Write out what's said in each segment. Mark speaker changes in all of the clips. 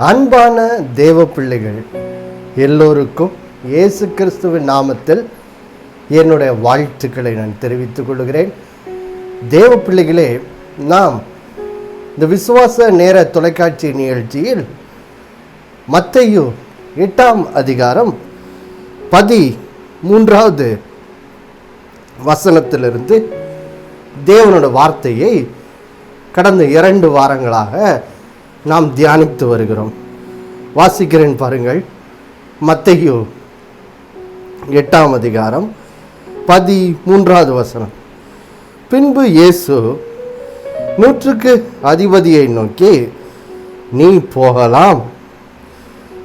Speaker 1: அன்பான தேவ பிள்ளைகள் எல்லோருக்கும் இயேசு கிறிஸ்துவின் நாமத்தில் என்னுடைய வாழ்த்துக்களை நான் தெரிவித்துக் கொள்கிறேன். தேவ பிள்ளைகளே, நாம் இந்த விசுவாச நேர தொலைக்காட்சி நிகழ்ச்சியில் மத்தேயு 8ஆம் அதிகாரம் 13வது வசனத்திலிருந்து தேவனுடைய வார்த்தையை கடந்த 2 வாரங்களாக நாம் தியானித்து வருகிறோம். வாசிக்கிறேன் பாருங்கள். மத்தேயு 8ஆம் அதிகாரம் 13வது வசனம். பின்பு இயேசு 100க்கு அதிபதியை நோக்கி, நீ போகலாம்,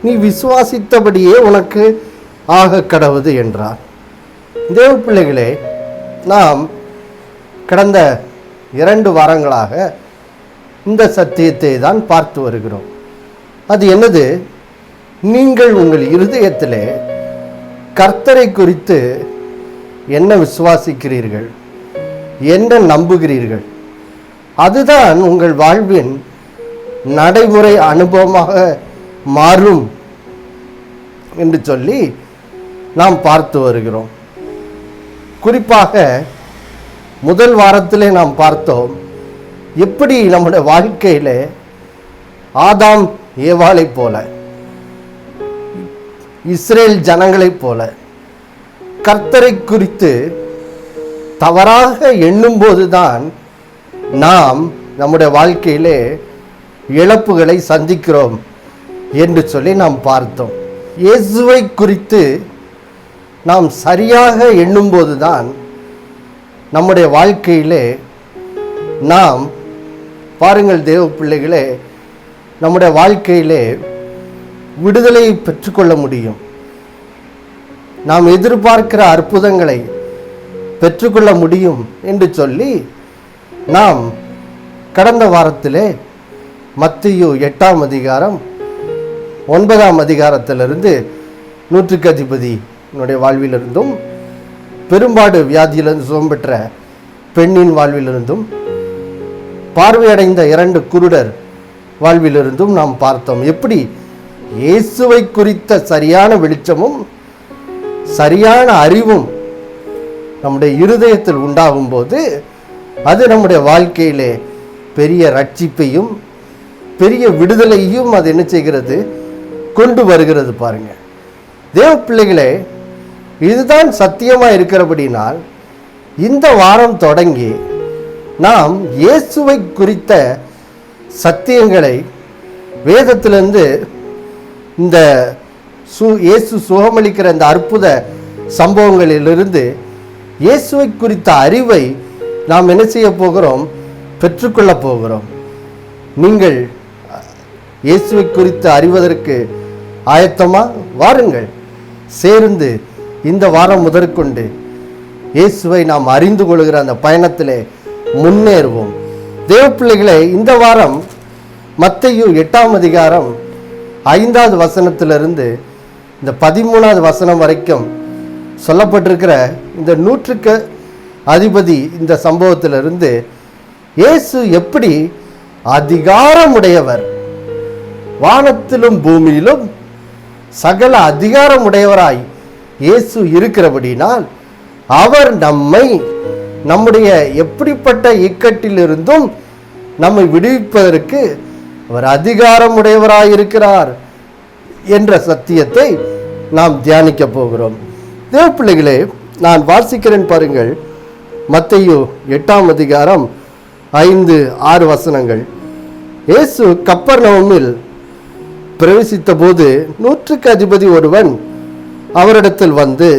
Speaker 1: நீ விசுவாசித்தபடியே உனக்கு ஆக கடவுது என்றார். தேவ பிள்ளைகளே, நாம் கடந்த 2 வாரங்களாக இந்த சத்தியத்தை தான் பார்த்து வருகிறோம். அது என்னது? நீங்கள் உங்கள் இருதயத்திலே கர்த்தரை குறித்து என்ன விசுவாசிக்கிறீர்கள், என்ன நம்புகிறீர்கள், அதுதான் உங்கள் வாழ்வின் நடைமுறை அனுபவமாக மாறும் என்று சொல்லி நாம் பார்த்து வருகிறோம். குறிப்பாக முதல் வாரத்திலே நாம் பார்த்தோம், எப்படி நம்முடைய வாழ்க்கையில் ஆதாம் ஏவாளைப் போல, இஸ்ரேல் ஜனங்களைப் போல கர்த்தரை குறித்து தவறாக எண்ணும்போதுதான் நாம் நம்முடைய வாழ்க்கையிலே இழப்புகளை சந்திக்கிறோம் என்று சொல்லி நாம் பார்த்தோம். இயேசுவை குறித்து நாம் சரியாக எண்ணும்போதுதான் நம்முடைய வாழ்க்கையிலே நாம், பாருங்கள் தேவ பிள்ளைகளே, நம்முடைய வாழ்க்கையிலே விடுதலையை பெற்றுக்கொள்ள முடியும். நாம் எதிர்பார்க்கிற அற்புதங்களை பெற்றுக்கொள்ள முடியும் என்று சொல்லி நாம் கடந்த வாரத்திலே மத்தேயு 8ஆம் அதிகாரம் 9ஆம் அதிகாரத்திலிருந்து 100க்கு அதிபதி வாழ்விலிருந்தும், பெரும்பாடு வியாதியிலிருந்து சுகம் பெற்ற பெண்ணின் வாழ்விலிருந்தும், பார்வையடைந்த 2 குருடர் வாழ்விலிருந்தும் நாம் பார்த்தோம். எப்படி இயேசுவை குறித்த சரியான வெளிச்சமும் சரியான அறிவும் நம்முடைய இருதயத்தில் உண்டாகும் போது அது நம்முடைய வாழ்க்கையிலே பெரிய ரட்சிப்பையும் பெரிய விடுதலையும் அது என்ன செய்கிறது, கொண்டு வருகிறது. பாருங்க தேவ பிள்ளைகளே, இதுதான் சத்தியமாக இருக்கிறபடினால் இந்த வாரம் தொடங்கி நாம் இயேசுவை குறித்த சத்தியங்களை வேதத்திலிருந்து, இந்த இயேசு சுகமளிக்கிற இந்த அற்புத சம்பவங்களிலிருந்து இயேசுவை குறித்த அறிவை நாம் என்ன செய்ய போகிறோம், பெற்றுக்கொள்ள போகிறோம். நீங்கள் இயேசுவை குறித்து அறிவதற்கு ஆயத்தமா? வாருங்கள், சேர்ந்து இந்த வாரம் முதற்கொண்டு இயேசுவை நாம் அறிந்து கொள்கிற அந்த பயணத்திலே முன்னேறுவோம். தேவ பிள்ளைகளே, இந்த வாரம் மத்தேயு 8ஆம் அதிகாரம் 5வது வசனத்திலிருந்து இந்த 13வது வசனம் வரைக்கும் சொல்லப்பட்டிருக்கிற இந்த 100க்கு அதிபதி இந்த சம்பவத்திலிருந்து இயேசு எப்படி அதிகாரமுடையவர், வானத்திலும் பூமியிலும் சகல அதிகாரமுடையவராய் இயேசு இருக்கிறபடினால் அவர் நம்முடைய எப்படிப்பட்ட இக்கட்டிலிருந்தும் நம்மை விடுவிப்பதற்கு அவர் அதிகாரமுடையவராயிருக்கிறார் என்ற சத்தியத்தை நாம் தியானிக்க போகிறோம். தேவ பிள்ளைகளே, நான் வாசிக்கிறேன் பாருங்கள். மத்தேயு 8ஆம் அதிகாரம் 5-6 வசனங்கள். இயேசு கப்பர்நகூமில் பிரவேசித்த போது 100க்கு அதிபதி ஒருவன் அவரிடத்தில் வந்து,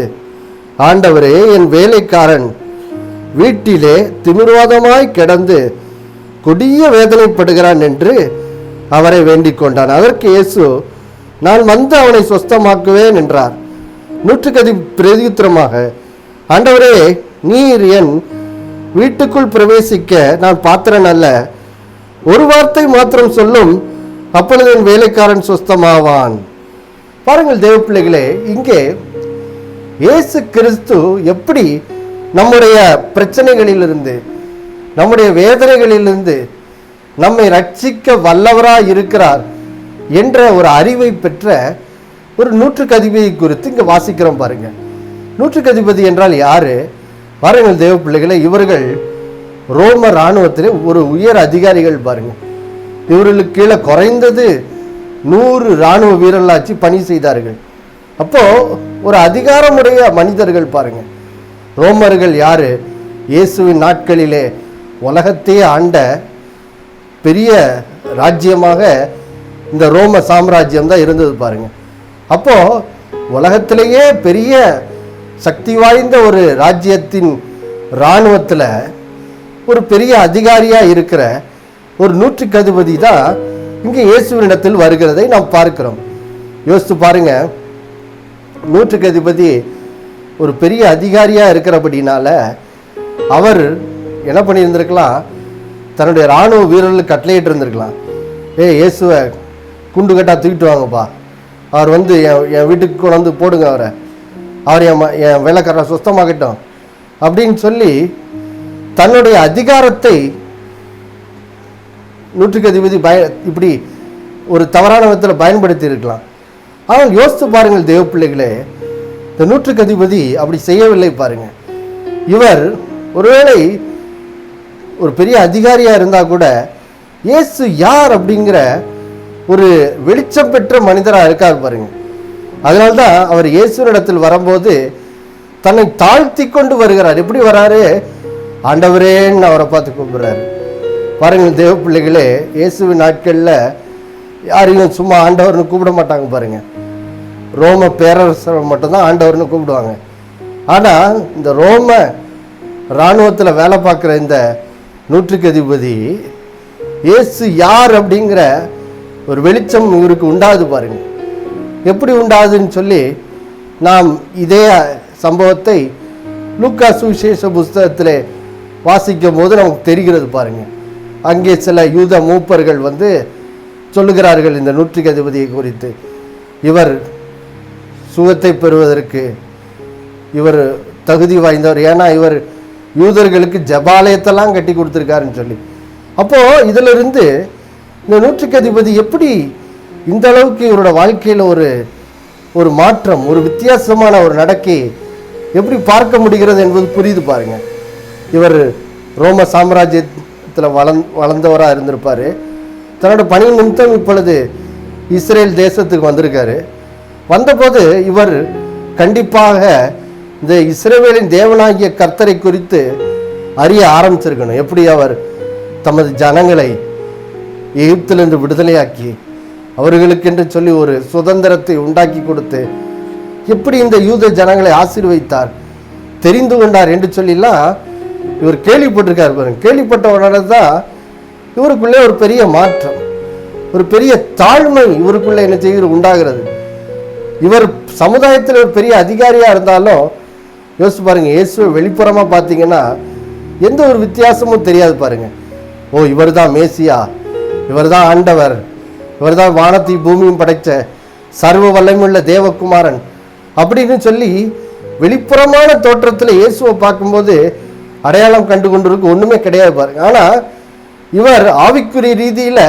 Speaker 1: ஆண்டவரே, என் வேலைக்காரன் வீட்டிலே திமிர்வாதமாய் கிடந்து கொடிய வேதனைப்படுகிறான் என்று அவரை வேண்டிக் கொண்டான். அதற்கு இயேசு, நான் வந்து அவனை சொஸ்தமாக்குவேன் என்றார். 100க்கு அதிபதி பிரதியுத்தரமாக, ஆண்டவரே, நீர் என் வீட்டுக்குள் பிரவேசிக்க நான் பாத்திரன் அல்ல, ஒரு வார்த்தை மாத்திரம் சொல்லும், அப்பொழுது என் வேலைக்காரன் சொஸ்தமாவான். பாருங்கள் தேவ பிள்ளைகளே, இங்கே இயேசு கிறிஸ்து எப்படி நம்முடைய பிரச்சனைகளிலிருந்து, நம்முடைய வேதனைகளிலிருந்து நம்மை ரட்சிக்க வல்லவராய் இருக்கிறார் என்ற ஒரு அறிவை பெற்ற ஒரு நூற்றுக்கு அதிபதி குறித்து இங்கே வாசிக்கிறோம் பாருங்க. நூற்றுக்கு அதிபதி என்றால் யாரு? பாருங்கள் தேவ பிள்ளைகளை, இவர்கள் ரோம இராணுவத்திலே ஒரு உயர் அதிகாரிகள் பாருங்க. இவர்களுக்கு கீழே குறைந்தது 100 இராணுவ வீரர்களாச்சு பணி செய்தார்கள். அப்போ ஒரு அதிகாரமுடைய மனிதர்கள் பாருங்க. ரோமர்கள் யாரு? இயேசுவின் நாட்களிலே உலகத்தையே ஆண்ட பெரிய ராஜ்யமாக இந்த ரோம சாம்ராஜ்யம் தான் இருந்தது பாருங்க. அப்போ உலகத்திலேயே பெரிய சக்தி வாய்ந்த ஒரு ராஜ்யத்தின் இராணுவத்தில் ஒரு பெரிய அதிகாரியா இருக்கிற ஒரு நூற்றுக்கு அதிபதி தான் இங்கே இயேசுவினிடத்தில் வருகிறதை நாம் பார்க்கிறோம். யோசித்து பாருங்க, நூற்றுக்கு அதிபதி ஒரு பெரிய அதிகாரியா இருக்கிறபடினால அவர் என்ன பண்ணியிருந்திருக்கலாம், தன்னுடைய இராணுவ வீரர்களுக்கு கட்டளையிட்டு இருந்திருக்கலாம், இயேசுவை குண்டு கட்டா தூக்கிட்டு வாங்கப்பா, அவர் வந்து என் வீட்டுக்கு கொண்டு வந்து போடுங்க, அவர் என் வேலைக்காரரை சுத்தமாகட்டும் அப்படின்னு சொல்லி தன்னுடைய அதிகாரத்தை நூற்றுக்கு அதிபதி இப்படி ஒரு தவறான விதத்தில் பயன்படுத்தி இருக்கலாம். ஆனால் யோசித்து பாருங்கள் தேவ பிள்ளைகளே, இந்த நூற்றுக்கு அதிபதி அப்படி செய்யவில்லை பாருங்க. இவர் ஒருவேளை ஒரு பெரிய அதிகாரியா இருந்தா கூட இயேசு யார் அப்படிங்கிற ஒரு வெளிச்சம் பெற்ற மனிதராக இருக்கார் பாருங்க. அதனால்தான் அவர் இயேசுவினிடத்தில் வரும்போது தன்னை தாழ்த்தி கொண்டு வருகிறார். எப்படி வராரு? ஆண்டவரேன்னு அவரை பார்த்து கூப்பிடுறாரு. பாருங்கள் தேவ பிள்ளைகளே, இயேசுவின் நாட்களில் யாரையும் சும்மா ஆண்டவர்னு கூப்பிட மாட்டாங்க பாருங்க. ரோம பேரரசர் மட்டும்தான் ஆண்டவர்னு கூப்பிடுவாங்க. ஆனால் இந்த ரோம இராணுவத்தில் வேலை பார்க்குற இந்த நூற்றுக்கு அதிபதி இயேசு யார் அப்படிங்கிற ஒரு வெளிச்சம் இவருக்கு உண்டாது பாருங்க. எப்படி உண்டாதுன்னு சொல்லி நாம் இதே சம்பவத்தை லூக்கா சுவிசேஷ புஸ்தகத்தில் வாசிக்கும் போது நமக்கு தெரிகிறது பாருங்க. அங்கே சில யூத மூப்பர்கள் வந்து சொல்லுகிறார்கள் இந்த நூற்றுக்கு அதிபதியை குறித்து, இவர் சுகத்தை பெறுவதற்கு இவர் தகுதி வாய்ந்தவர், ஏன்னா இவர் யூதர்களுக்கு ஜபாலயத்தெல்லாம் கட்டி கொடுத்துருக்காருன்னு சொல்லி. அப்போது இதிலிருந்து இந்த நூற்றுக்கு அதிபதி எப்படி இந்த அளவுக்கு இவரோட வாழ்க்கையில் ஒரு மாற்றம், ஒரு வித்தியாசமான ஒரு நடக்கை எப்படி பார்க்க முடிகிறது என்பது புரியுது பாருங்க. இவர் ரோம சாம்ராஜ்யத்தில் வளர்ந்தவராக இருந்திருப்பார். தன்னோட பணி நிமித்தம் இப்பொழுது இஸ்ரேல் தேசத்துக்கு வந்திருக்காரு. வந்தபோது இவர் கண்டிப்பாக இந்த இஸ்ரவேலின் தேவனாகிய கர்த்தரை குறித்து அறிய ஆரம்பிச்சிருக்கணும். எப்படி அவர் தமது ஜனங்களை எகிப்திலிருந்து விடுதலையாக்கி அவர்களுக்கென்று சொல்லி ஒரு சுதந்திரத்தை உண்டாக்கி கொடுத்து எப்படி இந்த யூத ஜனங்களை ஆசீர்வதித்தார், தெரிந்து கொண்டார் என்று சொல்லிலாம் இவர் கேள்விப்பட்டிருக்கார் பாருங்க. கேள்விப்பட்ட உடனே தான் இவருக்குள்ளே ஒரு பெரிய மாற்றம், ஒரு பெரிய தாழ்மை இவருக்குள்ளே என்ன செய்கிறது உண்டாகிறது. இவர் சமுதாயத்தில் ஒரு பெரிய அதிகாரியாக இருந்தாலும் யோசிச்சு பாருங்க, இயேசுவை வெளிப்புறமாக பார்த்தீங்கன்னா எந்த ஒரு வித்தியாசமும் தெரியாது பாருங்க. ஓ, இவர் தான் மேசியா, இவர் தான் ஆண்டவர், இவர் தான் வானத்தையும் பூமியும் படைத்த சர்வ வல்லமையுள்ள தேவகுமாரன் அப்படின்னு சொல்லி வெளிப்புறமான தோற்றத்தில் இயேசுவை பார்க்கும்போது அடையாளம் கண்டு கொண்டிருக்கு ஒன்றுமே கிடையாது பாருங்க. ஆனால் இவர் ஆவிக்குரிய ரீதியில்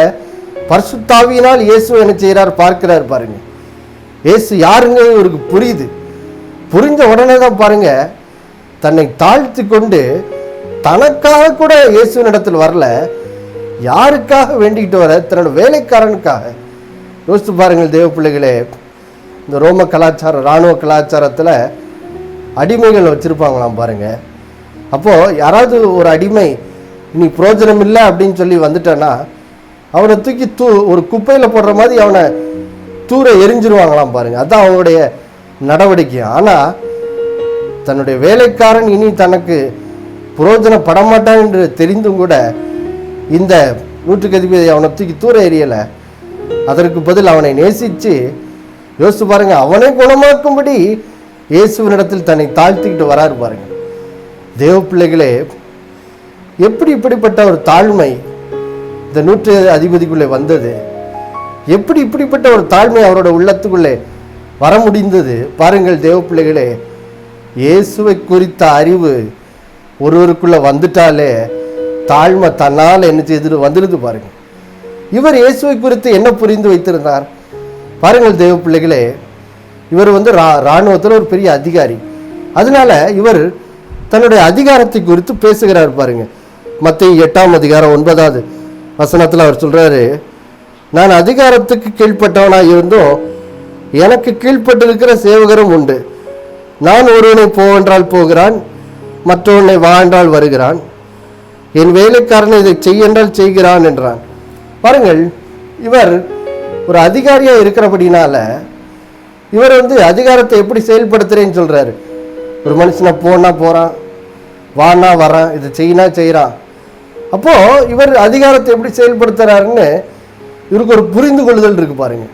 Speaker 1: பரிசுத்தாவியினால் இயேசுவை என்ன செய்கிறார் பார்க்கிறார் பாருங்க. இயேசு யாருங்க இவருக்கு புரியுது. புரிஞ்ச உடனே தான் பாருங்க தன்னை தாழ்த்தி கொண்டு தனக்காக கூட இயேசுவின் இடத்தில் வரல, யாருக்காக வேண்டிக்கிட்டு வர? தன்னோட வேலைக்காரனுக்காக. யோசித்து பாருங்கள் தேவ பிள்ளைகளே, இந்த ரோம கலாச்சாரம் இராணுவ கலாச்சாரத்தில் அடிமைகள் வச்சுருப்பாங்களாம் பாருங்க. அப்போது யாராவது ஒரு அடிமை நீ பிரோஜனம் இல்லை அப்படின்னு சொல்லி வந்துட்டான்னா அவனை தூக்கி ஒரு குப்பையில் போடுற மாதிரி அவனை தூர எரிஞ்சிருவாங்களாம் பாருங்க. அதுதான் அவனுடைய நடவடிக்கை. ஆனால் தன்னுடைய வேலைக்காரன் இனி தனக்கு புரோஜனப்படமாட்டான் என்று தெரிந்தும் கூட இந்த நூற்றுக்கு அதிபதி அவனை தூக்கி தூர எறியலை. அதற்கு பதில் அவனை நேசித்து யோசித்து பாருங்க, அவனை குணமாக்கும்படி இயேசுவினிடத்தில் தன்னை தாழ்த்திக்கிட்டு வராரு பாருங்க. தேவ பிள்ளைகளே, எப்படி இப்படிப்பட்ட ஒரு தாழ்மை இந்த நூற்று அதிபதிக்குள்ளே வந்தது? எப்படி இப்படிப்பட்ட ஒரு தாழ்மை அவரோட உள்ளத்துக்குள்ளே வர முடிந்தது? பாருங்கள் தேவ பிள்ளைகளே, இயேசுவை குறித்த அறிவு ஒருவருக்குள்ள வந்துட்டாலே தாழ்மை தன்னால் என்ன செய்து வந்துடுது பாருங்க. இவர் இயேசுவை குறித்து என்ன புரிந்து வைத்திருந்தார் பாருங்கள் தேவ பிள்ளைகளே. இவர் இராணுவத்தில் ஒரு பெரிய அதிகாரி. அதனால இவர் தன்னுடைய அதிகாரத்தை குறித்து பேசுகிறார் பாருங்க. மத்தேயு 8ஆம் அதிகாரம் 9வது வசனத்தில் அவர் சொல்றாரு, நான் அதிகாரத்துக்கு கீழ்ப்பட்டவனாக இருந்தும் எனக்கு கீழ்ப்பட்டிருக்கிற சேவகரும் உண்டு. நான் ஒருவனை போவென்றால் போகிறான், மற்றவனை வா என்றால் வருகிறான், என் வேலைக்காரனை இதை செய் என்றால் செய்கிறான் என்றான். பாருங்கள், இவர் ஒரு அதிகாரியா இருக்கிறபடினால இவர் அதிகாரத்தை எப்படி செயல்படுத்துறேன்னு சொல்றாரு. ஒரு மனுஷனை போனா போறான், வானா வரான், இதை செய்யினா செய்யறான். அப்போ இவர் அதிகாரத்தை எப்படி செயல்படுத்துறாருன்னு இவருக்கு ஒரு புரிந்து கொள்ளுதல் இருக்கு பாருங்க.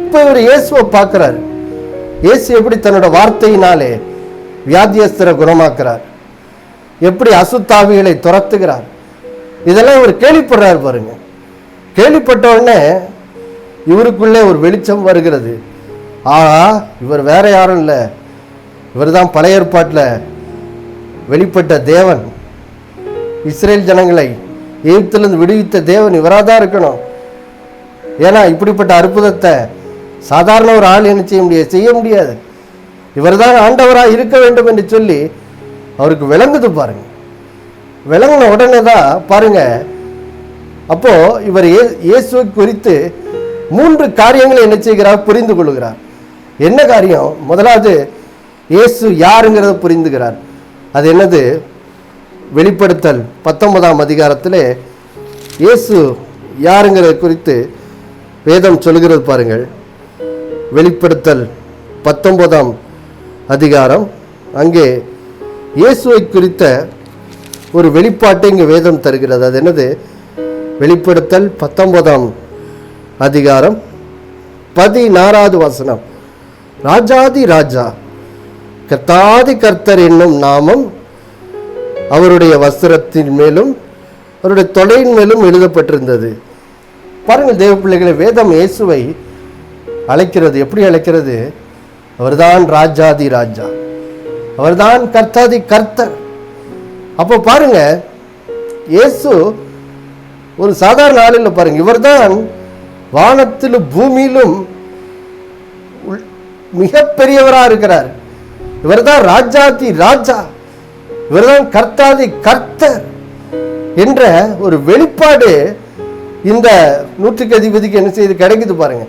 Speaker 1: இப்போ இவர் இயேசுவை பார்க்கிறாரு. இயேசு எப்படி தன்னோட வார்த்தையினாலே வியாதியஸ்தரை குணமாக்குறார், எப்படி அசுத்தாவிகளை துரத்துகிறார், இதெல்லாம் இவர் கேள்விப்படுறாரு பாருங்க. கேள்விப்பட்ட உடனே இவருக்குள்ளே ஒரு வெளிச்சம் வருகிறது. இவர் வேற யாரும் இல்லை, இவர் தான் பழைய ஏற்பாட்டில் வெளிப்பட்ட தேவன், இஸ்ரேல் ஜனங்களை எகிப்திலிருந்து விடுவித்த தேவன் இவராக தான் இருக்கணும். ஏன்னா இப்படிப்பட்ட அற்புதத்தை சாதாரண ஒரு ஆள் என்ன செய்ய முடியாது. இவர் தான் ஆண்டவராக இருக்க வேண்டும் என்று சொல்லி அவருக்கு விளங்குது பாருங்க. விளங்கின உடனே தான் பாருங்க, அப்போ இவர் இயேசுவை குறித்து 3 காரியங்களை என்ன செய்கிறார், புரிந்து கொள்கிறார். என்ன காரியம்? முதலாவது, இயேசு யாருங்கிறத புரிந்துகிறார். அது என்னது? வெளிப்படுத்தல் 19ஆம் அதிகாரத்தில் இயேசு யாருங்கிறத குறித்து வேதம் சொல்கிறது பாருங்கள். வெளிப்படுத்தல் 19ஆம் அதிகாரம், அங்கே இயேசுவை குறித்த ஒரு வெளிப்பாட்டை இங்கே வேதம் தருகிறது. அது என்னது? வெளிப்படுத்தல் 19ஆம் அதிகாரம் 16வது வசனம். ராஜாதி ராஜா கர்த்தாதி கர்த்தர் என்னும் நாமம் அவருடைய வஸ்திரத்தின் மேலும் அவருடைய தொடையின் மேலும் எழுதப்பட்டிருந்தது. பாருங்கள் தேவ பிள்ளைகளை, வேதம் இயேசுவை அழைக்கிறது. எப்படி அழைக்கிறது? அவர்தான் ராஜாதி ராஜா, அவர்தான் கர்த்தாதி கர்த்தர். அப்போ பாருங்க, இயேசு ஒரு சாதாரண ஆள் இல்லை பாருங்க. இவர்தான் வானத்திலும் பூமியிலும் மிகப்பெரியவராக இருக்கிறார். இவர்தான் ராஜாதி ராஜா, இவர்தான் கர்த்தாதி கர்த்தர் என்ற ஒரு வெளிப்பாடு இந்த நூற்றுக்கு அதிபதிக்கு என்ன செய்து கிடைக்குது பாருங்க.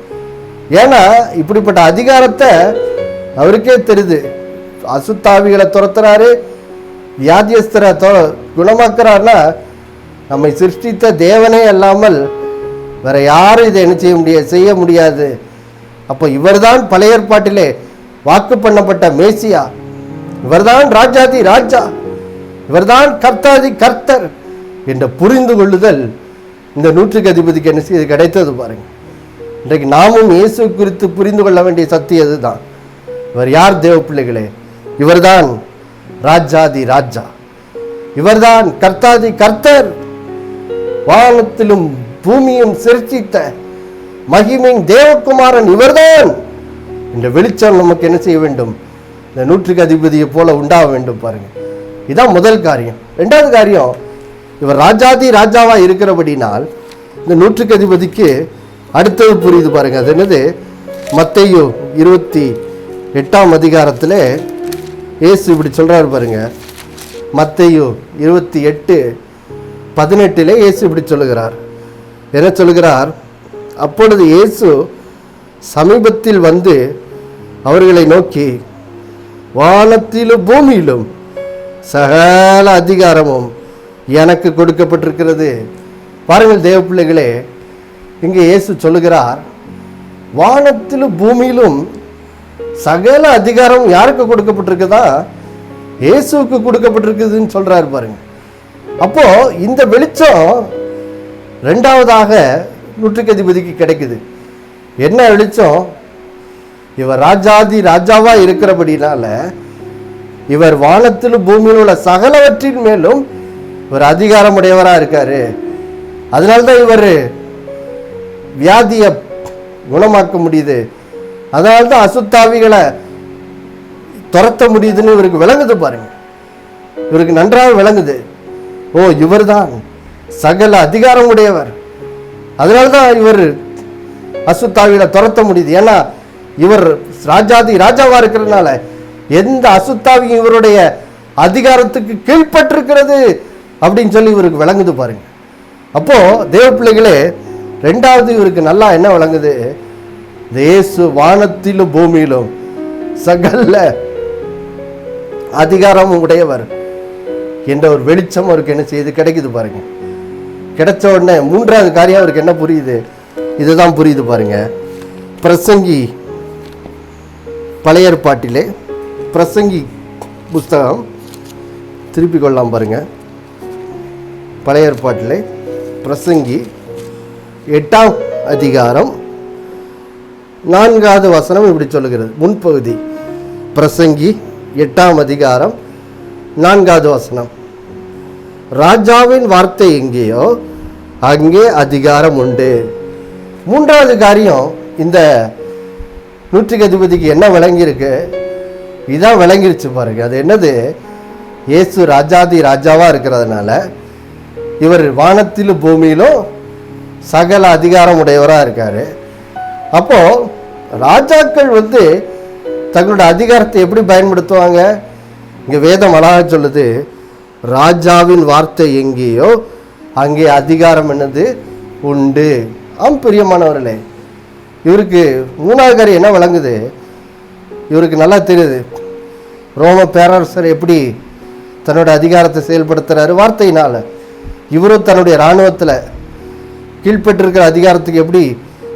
Speaker 1: ஏன்னா இப்படிப்பட்ட அதிகாரத்தை அவருக்கே தெரியுது. அசுத்தாவிகளை துரத்துறாரு, வியாதியஸ்தரை குணமாக்குறாருன்னா நம்மை சிருஷ்டித்த தேவனே அல்லாமல் வேற யாரும் இதை என்ன செய்ய முடியாது. அப்போ இவர்தான் பழைய ஏற்பாட்டிலே வாக்கு பண்ணப்பட்ட மேசியா, இவர்தான் ராஜாதி ராஜா, இவர்தான் கர்த்தாதி கர்த்தர் என்ற புரிந்து கொள்ளுதல் இந்த நூற்றுக்கு அதிபதிக்கு என்ன செய்து கிடைத்தது பாருங்க. இன்றைக்கு நாமும் இயேசு குறித்து புரிந்து கொள்ள வேண்டிய சத்தியம் அதுதான். இவர் யார் தேவ பிள்ளைகளே? இவர்தான் ராஜாதி ராஜா, இவர்தான் கர்த்தாதி கர்த்தர், வானத்திலும் பூமியும் சிருஷ்டித்த மகிமையின் தேவகுமாரன் இவர்தான். இந்த வெளிச்சம் நமக்கு என்ன செய்ய வேண்டும்? இந்த நூற்றுக்கு அதிபதியை போல உண்டாக வேண்டும் பாருங்க. இதுதான் முதல் காரியம். 2வது காரியம், இவர் ராஜாதி ராஜாவா இருக்கிறபடினால் இந்த நூற்றுக்கு அதிபதிக்கு அடுத்தது புரியுது பாருங்க. அது என்னது? மத்தேயு 28ஆம் அதிகாரத்தில் இயேசு இப்படி சொல்றாரு பாருங்க. மத்தேயு 28:18 இயேசு இப்படி சொல்லுகிறார். என்ன சொல்லுகிறார்? அப்பொழுது இயேசு சமீபத்தில் வந்து அவர்களை நோக்கி, வானத்திலும் பூமியிலும் சகல அதிகாரமும் எனக்கு கொடுக்கப்பட்டிருக்கிறது. பாருங்கள் தேவ பிள்ளைகளே, இங்கே இயேசு சொல்லுகிறார், வானத்திலும் பூமியிலும் சகல அதிகாரம் யாருக்கு கொடுக்கப்பட்டிருக்குதா? இயேசுவுக்கு கொடுக்கப்பட்டிருக்குதுன்னு சொல்றாரு பாருங்க. அப்போ இந்த வெளிச்சம் 2வதாக நூற்றுக்கு அதிபதிக்கு கிடைக்குது. என்ன வெளிச்சம்? இவர் ராஜாதி ராஜாவா இருக்கிறபடினால இவர் வானத்திலும் பூமியில் உள்ள சகலவற்றின் மேலும் இவர் அதிகாரம் உடையவராக இருக்காரு. அதனால்தான் இவர் வியாதியை குணமாக்க முடியுது, அதனால்தான் அசுத்தாவிகளை துரத்த முடியுதுன்னு இவருக்கு விளங்குது பாருங்க. இவருக்கு நன்றாக விளங்குது. ஓ, இவர் தான் சகல அதிகாரம் உடையவர். அதனால்தான் இவர் அசுத்தாவியில துரத்த முடியுது. ஏன்னா இவர் ராஜாதி ராஜாவா இருக்கிறதுனால எந்த அசுத்தாவியும் இவருடைய அதிகாரத்துக்கு கீழ்பட்டிருக்கிறது அப்படின்னு சொல்லி இவருக்கு விளங்குது பாருங்க. அப்போ தேவ பிள்ளைகளே, ரெண்டாவது இவருக்கு நல்லா என்ன விளங்குது, இயேசு வானத்திலும் பூமியிலும் சகல அதிகாரமும் உடையவர் என்ற ஒரு வெளிச்சம் அவருக்கு என்ன செய்யுது, கிடைக்குது பாருங்க. கிடைச்ச உடனே மூன்றாவது காரியம் அவருக்கு என்ன புரியுது, இதுதான் புரியுது பாருங்க. பிரசங்கி, பழைய ஏற்பாட்டிலே பிரசங்கி புஸ்தகம் திருப்பி கொள்ளலாம் பாருங்க. பழைய ஏற்பாட்டிலே பிரசங்கி 8ஆம் அதிகாரம் 4வது வசனம் இப்படி சொல்லுகிறது. முன்பகுதி பிரசங்கி 8ஆம் அதிகாரம் 4வது வசனம், ராஜாவின் வார்த்தை எங்கேயோ அங்கே அதிகாரம் உண்டு. மூன்றாவது காரியம் இந்த நூற்றுக்கு அதிபதிக்கு என்ன விளங்கியிருக்கு, இதான் விளங்கிருச்சு பாருங்க. அது என்னது, இயேசு ராஜாதி ராஜாவா இருக்கிறதுனால இவர் வானத்திலும் பூமியிலும் சகல அதிகாரம் உடையவராக இருக்காரு. அப்போ ராஜாக்கள் தங்களோட அதிகாரத்தை எப்படி பயன்படுத்துவாங்க, இங்க வேதம் அழகாக சொல்லுது, ராஜாவின் வார்த்தை எங்கேயோ அங்கே அதிகாரம் என்னது உண்டு. ஆம் பிரியமானவர்களே, இவருக்கு மூணாவது காரியம் என்ன விளங்குது, இவருக்கு நல்லா தெரியுது ரோம பேரரசர் எப்படி தன்னோட அதிகாரத்தை செயல்படுத்துறாரு வார்த்தையினால. இவரும் தன்னுடைய இராணுவத்தில் கீழ்பட்டிருக்கிற அதிகாரத்துக்கு எப்படி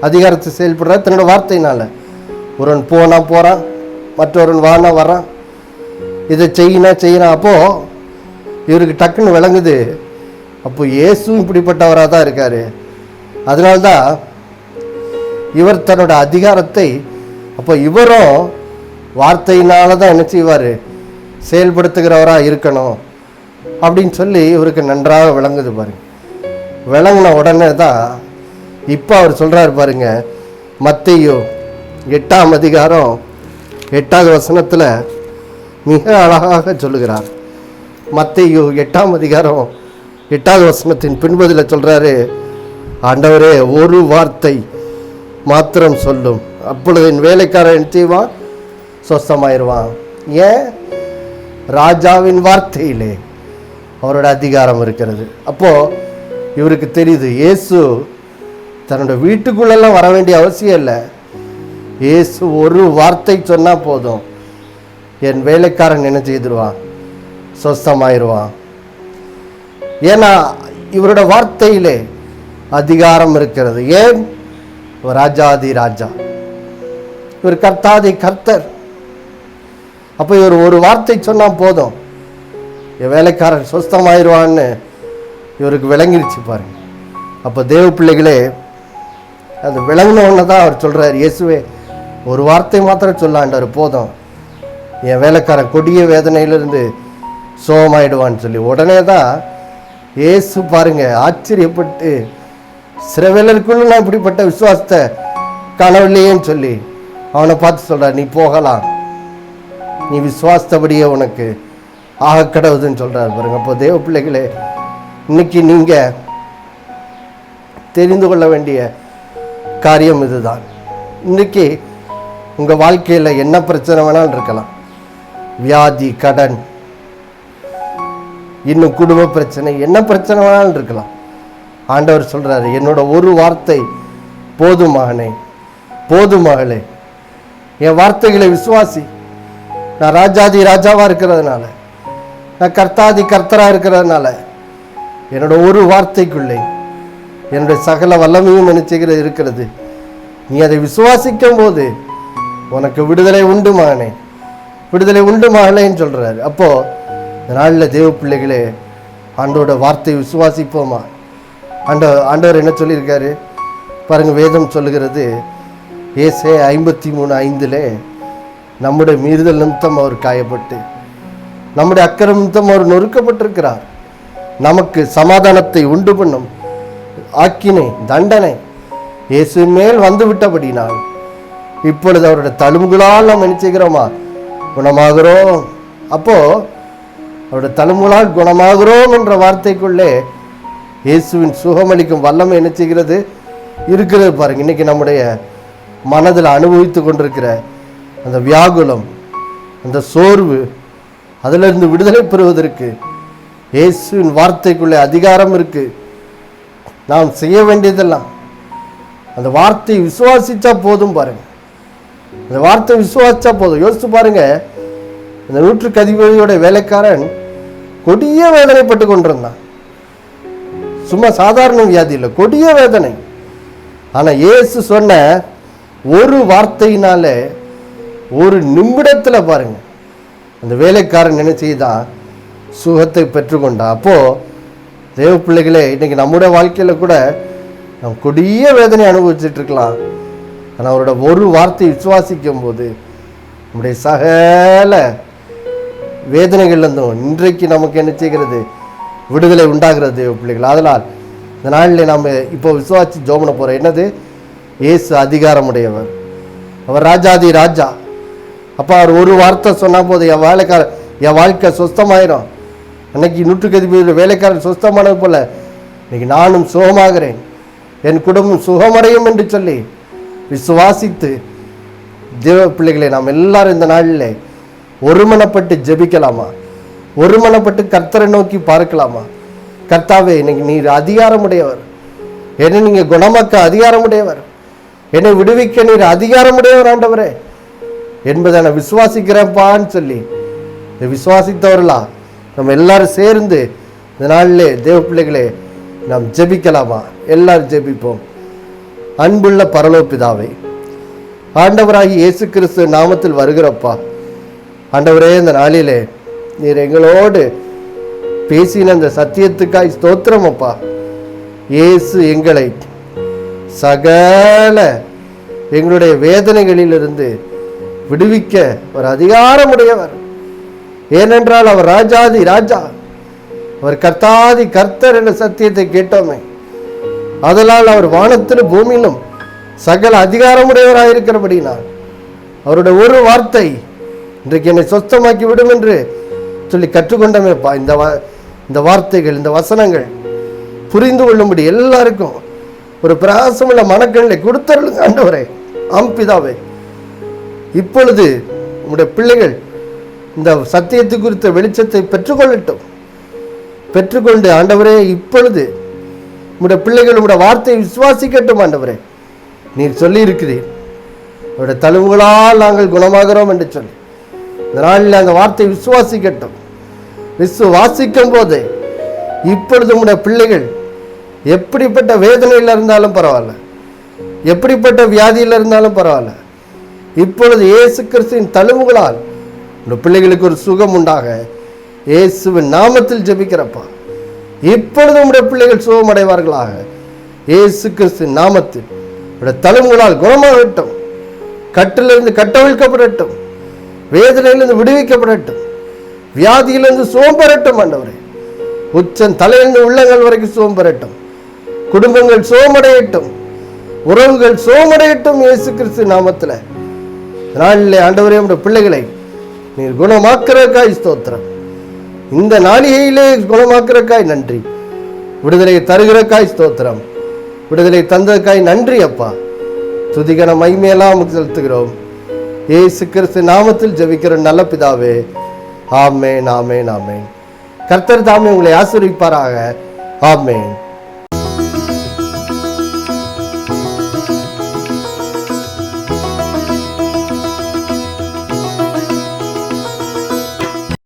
Speaker 1: அதிகாரத்தை செயல்படுறாரு, தன்னோட வார்த்தையினால. ஒருவன் போனா போறான், மற்றொருவன் வானா வரான், இதை செய்யறான். அப்போ இவருக்கு டக்குன்னு விளங்குது, அப்போ இயேசுவும் இப்படிப்பட்டவராக தான் இருக்காரு. அதனால்தான் இவர் தன்னோட அதிகாரத்தை, அப்போ இவரும் வார்த்தையினால தான் என்ன செய்வார், செயல்படுத்துகிறவராக இருக்கணும் அப்படின்னு சொல்லி இவருக்கு நன்றாக விளங்குது பாருங்க. விளங்கின உடனே தான் இப்போ அவர் சொல்கிறார் பாருங்க, மத்தேயு 8ஆம் அதிகாரம் 8வது வசனத்தில் மிக அழகாக சொல்லுகிறார். மத்தேயு 8ஆம் அதிகாரம் 8வது வசனத்தின் பின்பதில் சொல்கிறாரு, ஆண்டவரே ஒரு வார்த்தை மாத்திரம் சொல்லும், அப்பொழுது என் வேலைக்காரன் என்ன செய்வான், சொஸ்தமாயிருவான். ஏன், ராஜாவின் வார்த்தையிலே அவரோட அதிகாரம் இருக்கிறது. அப்போ இவருக்கு தெரியுது, இயேசு தன்னோட வீட்டுக்குள்ளெல்லாம் வர வேண்டிய அவசியம் இல்லை. இயேசு ஒரு வார்த்தை சொன்னா போதும், என் வேலைக்காரன் என்ன செய்திருவான், சொஸ்தமாயிருவான். ஏன்னா இவரோட வார்த்தையிலே அதிகாரம் இருக்கிறது. ஏன், ராஜாதி ராஜா, இவர் கர்த்தாதி கர்த்தர். அப்போ இவர் ஒரு வார்த்தை சொன்னா போதும், என் வேலைக்காரன் சொஸ்தமாயிருவான்னு இவருக்கு விளங்கிடுச்சு பாருங்க. அப்போ தேவ பிள்ளைகளே, அது விளங்கினோன்னு தான் அவர் சொல்றார், இயேசுவே ஒரு வார்த்தை மாத்திரம் சொல்லாண்டார் போதும், என் வேலைக்காரன் கொடிய வேதனையிலிருந்து சோகமாயிடுவான்னு சொல்லி. உடனே தான் இயேசு பாருங்க ஆச்சரியப்பட்டு, சிறவேலருக்குள்ள நான் இப்படிப்பட்ட விசுவாசத்தை காணவில்லையேன்னு சொல்லி அவனை பார்த்து சொல்றார், நீ போகலாம், நீ விசுவாசத்தபடியே உனக்கு ஆக கடவுதுன்னு சொல்றாரு பாருங்க. அப்போ தேவ பிள்ளைகளே, இன்னைக்கு நீங்க தெரிந்து கொள்ள வேண்டிய காரியம் இதுதான். இன்னைக்கு உங்க வாழ்க்கையில என்ன பிரச்சனை வேணாலும் இருக்கலாம், வியாதி, கடன், இன்னும் குடும்ப பிரச்சனை, என்ன பிரச்சனை வேணாலும் இருக்கலாம். ஆண்டவர் சொல்றாரு, என்னோட ஒரு வார்த்தை போதுமானே, போதுமகளே, என் வார்த்தைகளை விசுவாசி. நான் ராஜாதி ராஜாவா இருக்கிறதுனால, நான் கர்த்தாதி கர்த்தரா இருக்கிறதுனால, என்னோட ஒரு வார்த்தைக்குள்ளே என்னுடைய சகல வல்லமையும் நினைச்சுகிறது இருக்கிறது. நீ அதை விசுவாசிக்கும் போது உனக்கு விடுதலை உண்டு மகனே, விடுதலை உண்டு மகளேன்னு சொல்றாரு. அப்போ இந்த நாளில் தேவ பிள்ளைகளே, ஆண்டோட வார்த்தை விசுவாசிப்போமா? ஆண்டவர் என்ன சொல்லியிருக்காரு பாருங்க. வேதம் சொல்லுகிறது, ஏசாயா 53:5 நம்முடைய மீறுதல் நிமித்தம் அவர் காயப்பட்டு, நம்முடைய அக்கிரம நிமித்தம் அவர் நொறுக்கப்பட்டிருக்கிறார், நமக்கு சமாதானத்தை உண்டு பண்ணும் ஆக்கினை தண்டனை இயேசு மேல் வந்து விட்டபடினால் இப்பொழுது அவருடைய தழும்புகளால் நாம் என்ன செய்கிறோமா, குணமாகிறோம். அப்போ அவருடைய தழும்புகளால் குணமாகிறோம் என்ற வார்த்தைக்குள்ளே இயேசுவின் சுகமளிக்கும் வல்லமை என்ன செய்கிறது, இருக்கிறது பாருங்க. இன்னைக்கு நம்முடைய மனதில் அனுபவித்து கொண்டிருக்கிற அந்த வியாகுலம், அந்த சோர்வு, அதிலிருந்து விடுதலை பெறுவதற்கு இயேசுவின் வார்த்தைக்குள்ளே அதிகாரம் இருக்கு. நாம் செய்ய வேண்டியதெல்லாம் அந்த வார்த்தையை விசுவாசிச்சா போதும் பாருங்க. அந்த வார்த்தை விசுவாசிச்சா போதும். யோசிச்சு பாருங்க, இந்த நூற்றுக்கு அதிபதியோட வேலைக்காரன் கொடிய வேதனைப்பட்டு கொண்டிருந்தான். சும்மா சாதாரண வியாதி இல்லை, கொடிய வேதனை. ஆனா இயேசு சொன்ன ஒரு வார்த்தையினால ஒரு நிமிடத்துல பாருங்க அந்த வேலைக்காரன் என்ன செய்தான், சுகத்தை பெற்றுக்கொண்டான். அப்போ தேவ பிள்ளைகளே, இன்னைக்கு நம்முடைய வாழ்க்கையில கூட நாம் கொடிய வேதனை அனுபவிச்சுட்டு இருக்கலாம். ஆனால் அவரோட ஒரு வார்த்தை விசுவாசிக்கும் போது நம்முடைய சகல வேதனைகள்லேருந்தும் இன்றைக்கு நமக்கு என்ன செய்கிறது, விடுதலை உண்டாகிறது தேவ பிள்ளைகள். அதனால் இந்த நாளில் நாம் இப்போ விசுவாசி ஜோமனை போகிறோம். என்னது? இயேசு அதிகாரமுடையவர், அவர் ராஜாதி ராஜா. அப்போ அவர் ஒரு வார்த்தை சொன்னால் போதும், என் வாழ்க்கை சொஸ்தமாயிரும். அன்னைக்கு நூற்றுக்கு அதிபதியோட வேலைக்காரன் சொஸ்தமானது போல இன்னைக்கு நானும் சுகமாகிறேன், என் குடும்பம் சுகமடையும் என்று சொல்லி விசுவாசித்து தேவ பிள்ளைகளை நாம் எல்லாரும் இந்த நாளில் ஒருமனப்பட்டு ஜெபிக்கலாமா? ஒருமனப்பட்டு கர்த்தரை நோக்கி பார்க்கலாமா? கர்த்தாவே, இன்னைக்கு நீர் அதிகாரமுடையவர், என்னை நீங்கள் குணமாக்க அதிகாரமுடையவர், என்னை விடுவிக்க நீர் அதிகாரமுடையவர் ஆண்டவரே என்பதை நான் விசுவாசிக்கிறேன்ப்பான்னு சொல்லி விசுவாசித்தவர்களா நம்ம எல்லாரும் சேர்ந்து இந்த நாளிலே தேவ பிள்ளைகளே நாம் ஜெபிக்கலாமா? எல்லாரும் ஜெபிப்போம். அன்புள்ள பரலோக பிதாவே, ஆண்டவராகி இயேசு கிறிஸ்து நாமத்தில் வருகிறப்பா ஆண்டவரே, இந்த நாளிலே நீர் எங்களோடு பேசின அந்த சத்தியத்துக்காய் ஸ்தோத்திரம் அப்பா. இயேசு எங்களை சகல எங்களுடைய வேதனைகளிலிருந்து விடுவிக்க ஒரு அதிகாரமுடையவர். ஏனென்றால் அவர் ராஜாதி ராஜா, அவர் கர்த்தாதி கர்த்தர் என்ற சத்தியத்தை கேட்டோமே. அதனால் அவர் வானத்திலும் பூமியிலும் சகல அதிகாரமுடையவராயிருக்கிறபடினால் அவருடைய ஒரு வார்த்தை இன்றைக்கு என்னை சொஸ்தமாக்கி விடும் என்று சொல்லி கற்றுக்கொண்டமேப்பா. இந்த வார்த்தைகள், இந்த வசனங்கள் புரிந்து கொள்ளும்படி எல்லாருக்கும் ஒரு பிரகாசமுள்ள மனக்கண்களை கொடுத்தருளுங்க ஆண்டவரே. ஆம் பிதாவே, இப்பொழுது உங்களுடைய பிள்ளைகள் இந்த சத்தியத்தை குறித்த வெளிச்சத்தை பெற்றுக்கொள்ளட்டும். பெற்றுக்கொண்டு ஆண்டவரே, இப்பொழுது உங்களுடைய பிள்ளைகள் உங்களுடைய வார்த்தையை விசுவாசிக்கட்டும் ஆண்டவரே. நீர் சொல்லி இருக்கிறீர், அவருடைய தழுவுகளால் நாங்கள் குணமாகிறோம் என்று சொல்லி இந்த நாளில் அந்த வார்த்தையை விசுவாசிக்கட்டும். விசுவாசிக்கும் போது இப்பொழுது உங்களுடைய பிள்ளைகள் எப்படிப்பட்ட வேதனையில் இருந்தாலும் பரவாயில்ல, எப்படிப்பட்ட வியாதியில் இருந்தாலும் பரவாயில்ல, இப்பொழுது இயேசு கிறிஸ்துவின் தழுவுகளால் உங்களுடைய பிள்ளைகளுக்கு ஒரு சுகம் உண்டாக இயேசுவின் நாமத்தில் ஜெபிக்கிறப்பா. இப்பொழுது உங்களுடைய பிள்ளைகள் சுகமடைவார்களாக இயேசு கிறிஸ்துவின் நாமத்தில். உங்களுடைய தழுவுகளால் குணமாகட்டும், கட்டிலிருந்து கட்டவிழ்க்கப்படட்டும், வேதனையிலிருந்து விடுவிக்கப்படட்டும், வியாதியிலிருந்து சுகம் பெறட்டும் ஆண்டவரே. உச்சன் தலையிலிருந்து உள்ளங்கள் வரைக்கும் சுகம் பெறட்டும், குடும்பங்கள் சுகமடையட்டும், உறவுகள் சுகமடையட்டும் இயேசு கிறிஸ்து நாமத்தில். நாளிலே ஆண்டவரே, உடைய பிள்ளைகளை நீர் குணமாக்குறக்காய் ஸ்தோத்திரம். இந்த நாளிகையிலே குணமாக்குறக்காய் நன்றி. விடுதலை தருகிறக்காய் ஸ்தோத்திரம். விடுதலை தந்ததுக்காய் நன்றி அப்பா. துதிகன மகிமையெல்லாம் செலுத்துகிறோம் இயேசு கிறிஸ்து நாமத்தில் ஜெபிக்கிற நல்ல பிதாவே. ஆமென், ஆமென், ஆமென். கர்த்தர் தாமே உங்களை ஆசீர்வதிப்பாராக. ஆமென்.